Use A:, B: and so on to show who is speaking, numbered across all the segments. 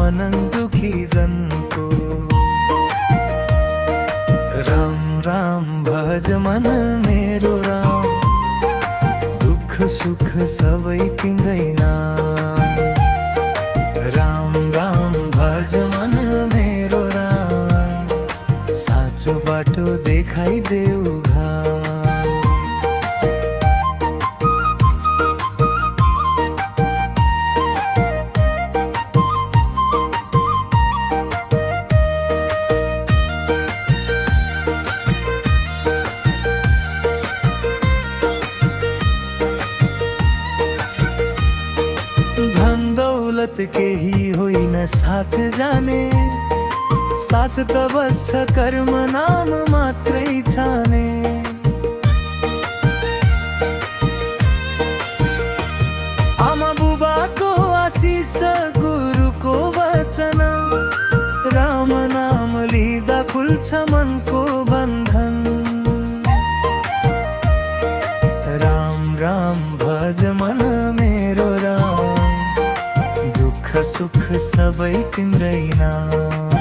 A: मनन दुखी जनको। राम राम भज मन मेरो राम, दुख सुख सबै तिम्रै नाम। राम राम भज मन मेरो राम, साँचो बाटो देखाइदेऊ घाम। धन दौलत केही होइन साथ जाने, साथ त बस्छ कर्म नाम मात्रै छाने। आमा बुबाको आशिष गुरुको वचन, राम नाम लिँदा खुल्छ मनको बन्धन। राम राम भज मन मेरो राम, दुख सुख सबै तिम्रै नाम।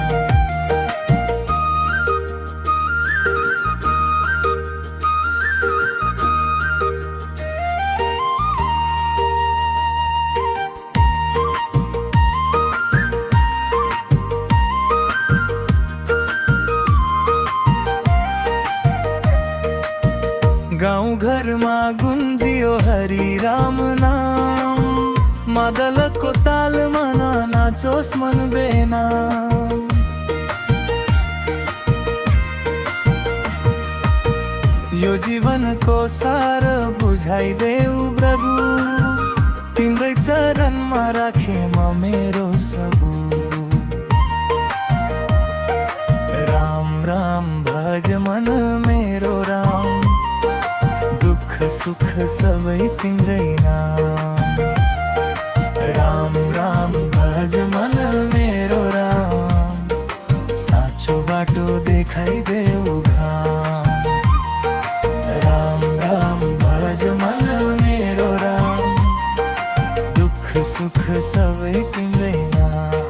A: गाउँ घरमा गुन्जियो हरि राम नाम, मादलको तालमा नाचोस् मन बेनाम। यो जीवनको सार बुझाइदेऊ प्रभु, तिम्रै चरणमा राखे म मेरो सबु। राम राम भज मन मेरो राम, दुख सुख सबै तिम्रै नाम। राम राम भज मन मेरो राम, साँचो बाटो देखाइदेऊ घाम। राम राम भज मन मेरो राम, दुख सुख सबै तिम्रै नाम।